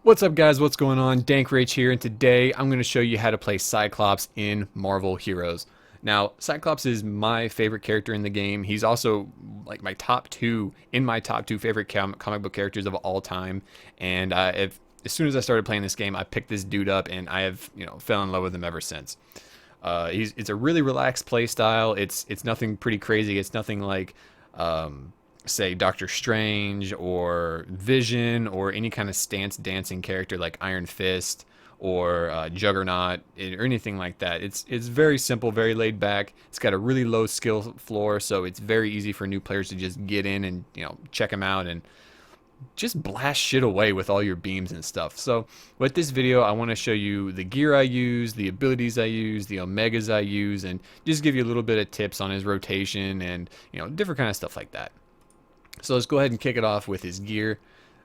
What's up guys, what's going on? DankRach here, and today I'm going to show you how to play Cyclops in Marvel Heroes. Now, Cyclops is my favorite character in the game. He's also like my top two favorite comic book characters of all time. And as soon as I started playing this game, I picked this dude up and I have, fell in love with him ever since. It's a really relaxed play style. It's nothing pretty crazy. It's nothing like say Doctor Strange or Vision or any kind of stance dancing character like Iron Fist or Juggernaut or anything like that. It's very simple, very laid back. It's got a really low skill floor, so it's very easy for new players to just get in and check them out and just blast shit away with all your beams and stuff. So with this video, I want to show you the gear I use, the abilities I use, the omegas I use, and just give you a little bit of tips on his rotation and different kind of stuff like that. So let's go ahead and kick it off with his gear.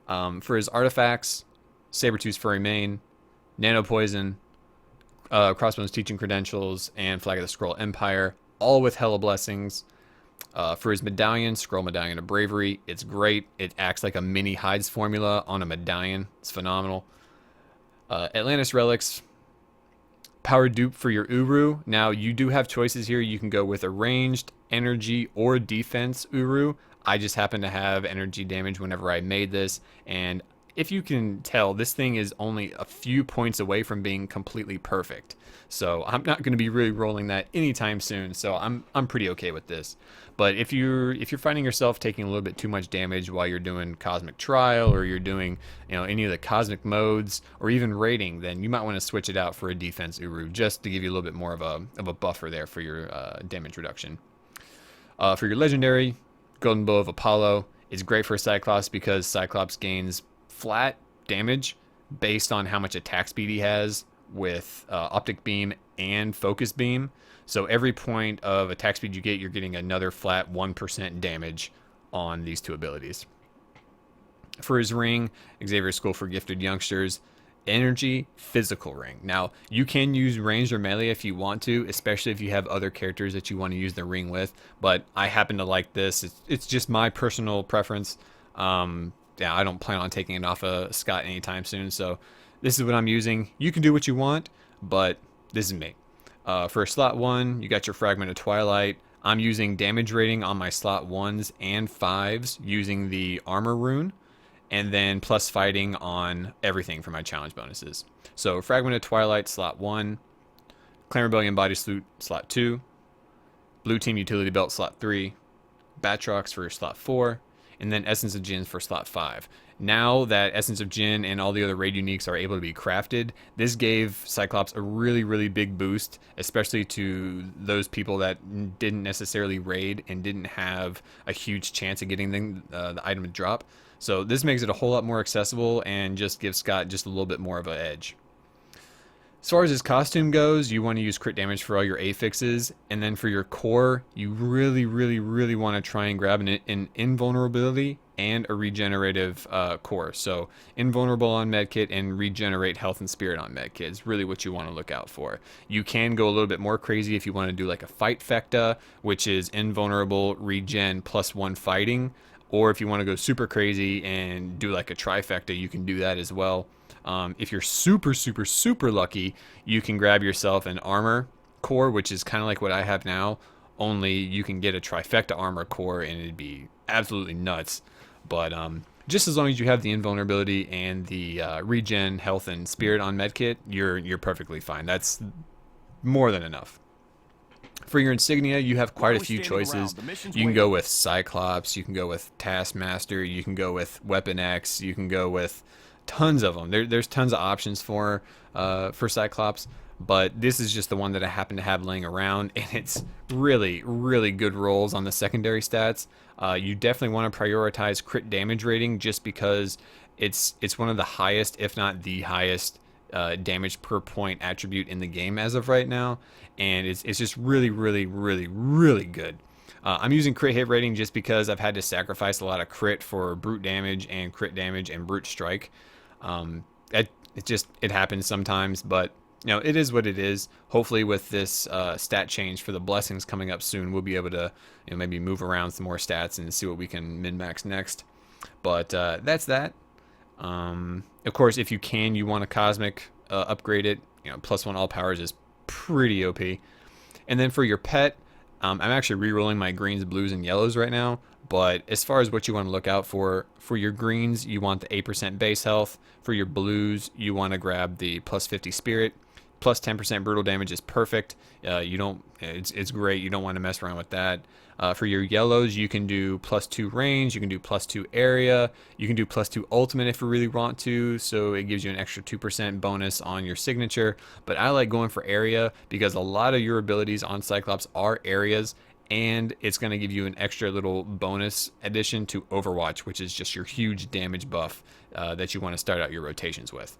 For his artifacts, Sabertooth's Furry Mane, Nano Poison, Crossbone's Teaching Credentials, and Flag of the Scroll Empire, all with hella blessings. For his medallion, Scroll Medallion of Bravery, it's great. It acts like a mini hides formula on a medallion. It's phenomenal. Atlantis Relics, power dupe for your Uru. Now, you do have choices here. You can go with a ranged, energy, or defense Uru. I just happen to have energy damage whenever I made this, and if you can tell, this thing is only a few points away from being completely perfect. So I'm not going to be really rolling that anytime soon, so I'm pretty okay with this. But if you're finding yourself taking a little bit too much damage while you're doing Cosmic Trial, or you're doing any of the cosmic modes, or even raiding, then you might want to switch it out for a defense Uru, just to give you a little bit more of a buffer there for your damage reduction. For your legendary, Golden Bow of Apollo is great for Cyclops because Cyclops gains flat damage based on how much attack speed he has with Optic Beam and Focus Beam. So every point of attack speed you get, you're getting another flat 1% damage on these two abilities. For his ring, Xavier's School for Gifted Youngsters, energy physical ring. Now, you can use ranged or melee if you want to, especially if you have other characters that you want to use the ring with, but I happen to like this. It's just my personal preference. Yeah, I don't plan on taking it off of Scott anytime soon, so this is what I'm using. You can do what you want, but this is me. For slot 1, you got your Fragment of Twilight. I'm using damage rating on my slot 1s and 5s using the armor rune, and then plus fighting on everything for my challenge bonuses. So Fragment of Twilight, slot 1, Clan Rebellion Bodysuit, slot 2, Blue Team Utility Belt, slot 3, Batrox for slot 4, and then Essence of Jinn for slot 5. Now that Essence of Jinn and all the other raid uniques are able to be crafted, this gave Cyclops a really big boost, especially to those people that didn't necessarily raid and didn't have a huge chance of getting the item to drop. So this makes it a whole lot more accessible and just gives Scott just a little bit more of an edge. As far as his costume goes, you want to use crit damage for all your affixes, and then for your core, you really want to try and grab an invulnerability and a regenerative core. So invulnerable on medkit and regenerate health and spirit on medkit is really what you want to look out for. You can go a little bit more crazy if you want to do like a fight fecta, which is invulnerable, regen, +1 fighting, or if you want to go super crazy and do like a trifecta, you can do that as well. If you're super lucky, you can grab yourself an armor core, which is kind of like what I have now, only you can get a trifecta armor core and it'd be absolutely nuts. But just as long as you have the invulnerability and the regen, health, and spirit on medkit, you're perfectly fine. That's more than enough. For your insignia, you have quite a few choices. You can go with Cyclops, you can go with Taskmaster, you can go with Weapon X, you can go with tons of them. There's tons of options for Cyclops, but this is just the one that I happen to have laying around, and it's really good rolls on the secondary stats. You definitely want to prioritize crit damage rating just because it's one of the highest, if not the highest, damage per point attribute in the game as of right now, and it's just really good. I'm using crit hit rating just because I've had to sacrifice a lot of crit for brute damage and crit damage and brute strike. It happens sometimes, but it is what it is. Hopefully with this stat change for the blessings coming up soon, we'll be able to maybe move around some more stats and see what we can min-max next. But that's that. Of course, if you can, you want a cosmic upgrade it. You know, +1 all powers is pretty OP. And then for your pet, I'm actually re-rolling my greens, blues, and yellows right now. But as far as what you want to look out for your greens, you want the 8% base health. For your blues, you want to grab the +50 spirit. +10% brutal damage is perfect. You don't, it's great. You don't want to mess around with that. For your yellows, you can do +2 range. You can do +2 area. You can do +2 ultimate if you really want to. So it gives you an extra 2% bonus on your signature. But I like going for area because a lot of your abilities on Cyclops are areas, and it's going to give you an extra little bonus addition to Overwatch, which is just your huge damage buff that you want to start out your rotations with.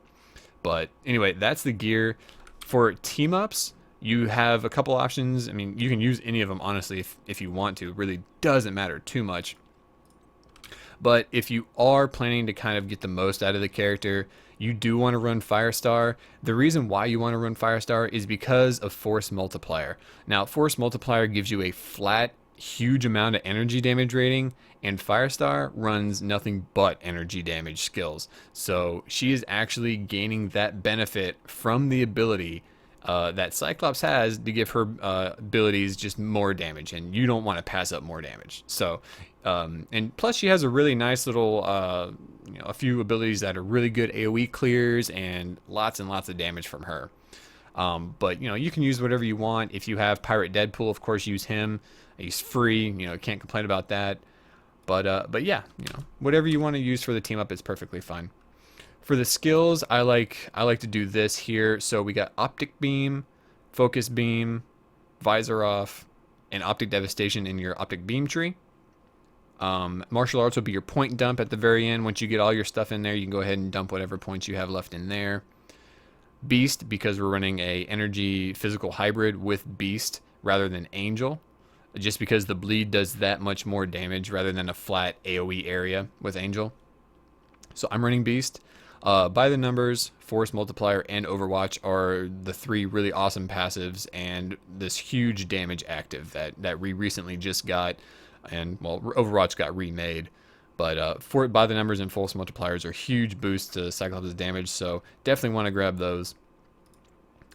But anyway, that's the gear. For team ups, you have a couple options. I mean, you can use any of them, honestly, if you want to. It really doesn't matter too much. But if you are planning to kind of get the most out of the character, you do want to run Firestar. The reason why you want to run Firestar is because of Force Multiplier. Now, Force Multiplier gives you a flat, huge amount of energy damage rating, and Firestar runs nothing but energy damage skills. So she is actually gaining that benefit from the ability that Cyclops has to give her abilities just more damage, and you don't want to pass up more damage. So, and plus she has a really nice little, you know, a few abilities that are really good AoE clears and lots of damage from her. But you know, you can use whatever you want. If you have Pirate Deadpool, of course, use him. He's free. You know, can't complain about that. But yeah, you know, whatever you want to use for the team up is perfectly fine. For the skills, I like to do this here. So we got Optic Beam, Focus Beam, Visor Off, and Optic Devastation in your Optic Beam tree. Martial Arts will be your point dump at the very end. Once you get all your stuff in there, you can go ahead and dump whatever points you have left in there. Beast, because we're running a energy physical hybrid with Beast rather than Angel, just because the bleed does that much more damage rather than a flat AoE area with Angel. So I'm running Beast. By the numbers, Force Multiplier, and Overwatch are the three really awesome passives, and this huge damage active that we recently just got, and well, Overwatch got remade. But for By the numbers and Force Multipliers are huge boosts to Cyclops' damage, so definitely want to grab those.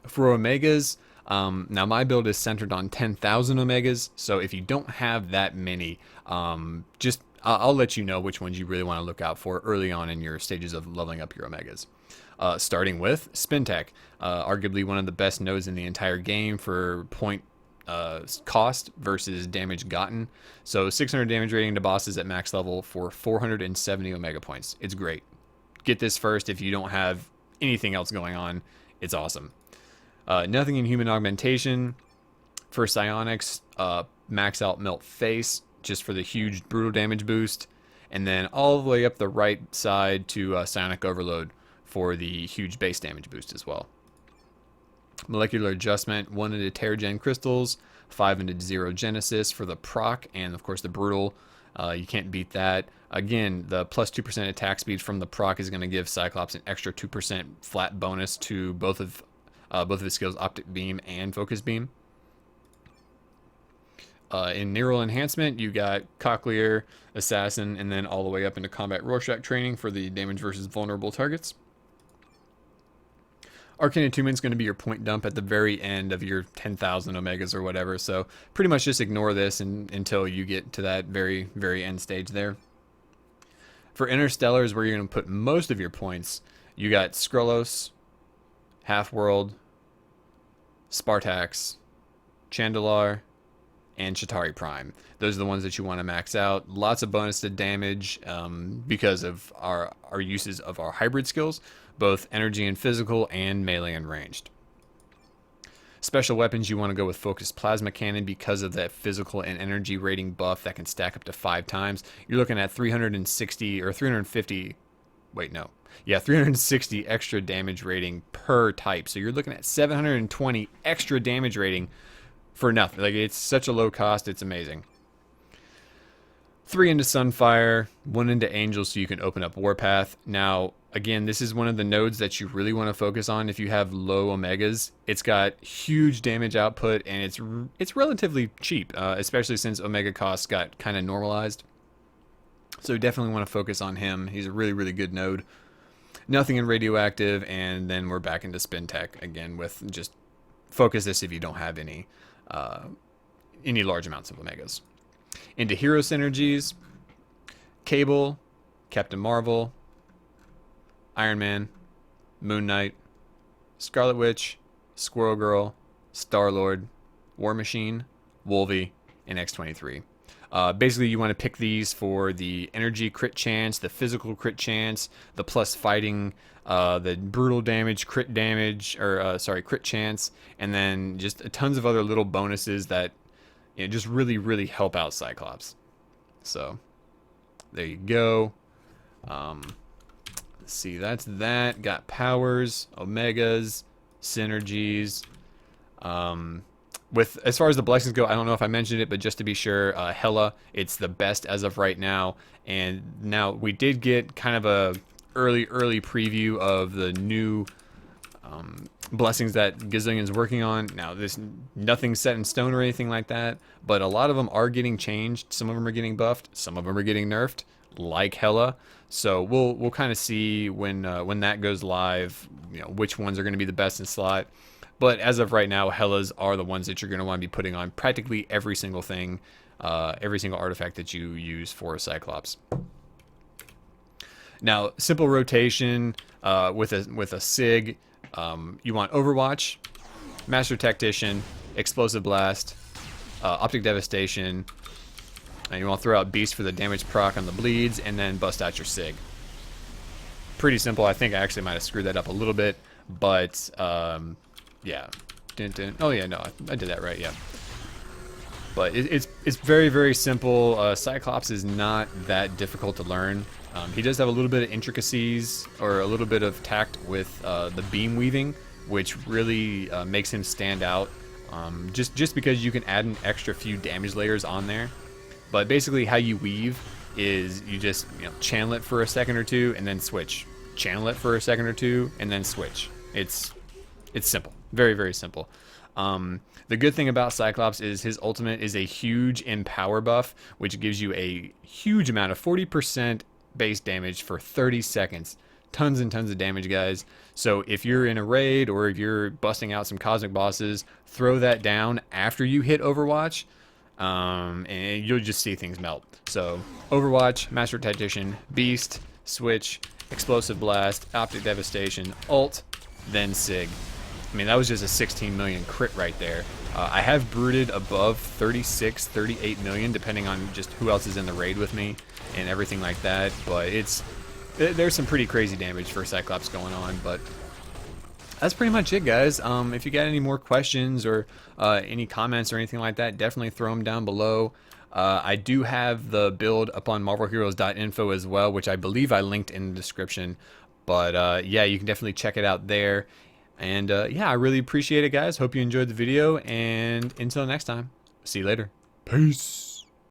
For Omegas, now my build is centered on 10,000 Omegas, so if you don't have that many, just I'll let you know which ones you really want to look out for early on in your stages of leveling up your Omegas. Starting with Spintech, arguably one of the best nodes in the entire game for point cost versus damage gotten. So 600 damage rating to bosses at max level for 470 Omega points. It's great. Get this first if you don't have anything else going on. It's awesome. Nothing in Human Augmentation. For Psionics, max out Melt Face, just for the huge brutal damage boost. And then all the way up the right side to Psionic Overload for the huge base damage boost as well. Molecular Adjustment, 1 into Terrigen Crystals, 5 into Zero Genesis for the proc, and of course the brutal. You can't beat that. Again, the plus 2% attack speed from the proc is going to give Cyclops an extra 2% flat bonus to both of his skills, Optic Beam and Focus Beam. In Neural Enhancement, you got Cochlear, Assassin, and then all the way up into Combat Rorschach Training for the damage versus vulnerable targets. Arcane Attunement is going to be your point dump at the very end of your 10,000 Omegas or whatever, so pretty much just ignore this until you get to that very, very end stage there. For Interstellar is where you're going to put most of your points. You got Skrullos, Half-World, Spartax, Chandelar, and Chitauri Prime. Those are the ones that you want to max out. Lots of bonus to damage because of our uses of our hybrid skills, both energy and physical, and melee and ranged. Special weapons, you want to go with Focused Plasma Cannon because of that physical and energy rating buff that can stack up to 5 times. You're looking at 360 or 350, wait, no. Yeah, 360 extra damage rating per type. So you're looking at 720 extra damage rating for nothing. Like, it's such a low cost, it's amazing. 3 into Sunfire, 1 into Angel, so you can open up Warpath. Now, again, this is one of the nodes that you really want to focus on if you have low Omegas. It's got huge damage output, and it's relatively cheap, especially since Omega costs got kind of normalized. So definitely want to focus on him. He's a really, really good node. nothing in radioactive, and then we're back into spin tech again with just focus this if you don't have any large amounts of omegas. Into hero synergies, Cable, Captain Marvel, Iron Man, Moon Knight, Scarlet Witch, Squirrel Girl, Star-Lord, War Machine, Wolvie, and X-23. Basically, you want to pick these for the energy crit chance, the physical crit chance, the plus fighting, the brutal damage, crit damage, or crit chance, and then just tons of other little bonuses that just really, really help out Cyclops. So, there you go. Let's see, that's that. Got powers, omegas, synergies. With as far as the blessings go, I don't know if I mentioned it, but just to be sure, Hela, it's the best as of right now. And now we did get kind of a early preview of the new blessings that Gazillion's working on. Now, nothing's set in stone or anything like that, but a lot of them are getting changed. Some of them are getting buffed, some of them are getting nerfed, like Hela. So we'll kind of see when that goes live, which ones are going to be the best in slot. But as of right now, Helas are the ones that you're going to want to be putting on practically every single thing, every single artifact that you use for Cyclops. Now, simple rotation with a SIG, you want Overwatch, Master Tactician, Explosive Blast, Optic Devastation, and you want to throw out Beast for the damage proc on the bleeds, and then bust out your SIG. Pretty simple. I think I actually might have screwed that up a little bit, but yeah. Oh yeah, no, I did that right. Yeah. But it's very, very simple. Cyclops is not that difficult to learn. He does have a little bit of intricacies or a little bit of tact with the beam weaving, which really makes him stand out. Just because you can add an extra few damage layers on there. But basically, how you weave is you just channel it for a second or two and then switch. Channel it for a second or two and then switch. It's simple. Very, very simple. The good thing about Cyclops is his ultimate is a huge empower buff, which gives you a huge amount of 40% base damage for 30 seconds. Tons and tons of damage, guys. So if you're in a raid or if you're busting out some cosmic bosses, throw that down after you hit Overwatch, and you'll just see things melt. So Overwatch, Master Tactician, Beast, Switch, Explosive Blast, Optic Devastation, Ult, then SIG. I mean, that was just a 16 million crit right there. I have brooded above 36, 38 million, depending on just who else is in the raid with me and everything like that. But there's some pretty crazy damage for Cyclops going on. But that's pretty much it, guys. If you got any more questions or any comments or anything like that, definitely throw them down below. I do have the build up on marvelheroes.info as well, which I believe I linked in the description. But yeah, you can definitely check it out there. And yeah, I really appreciate it, guys. Hope you enjoyed the video. And until next time, see you later. Peace.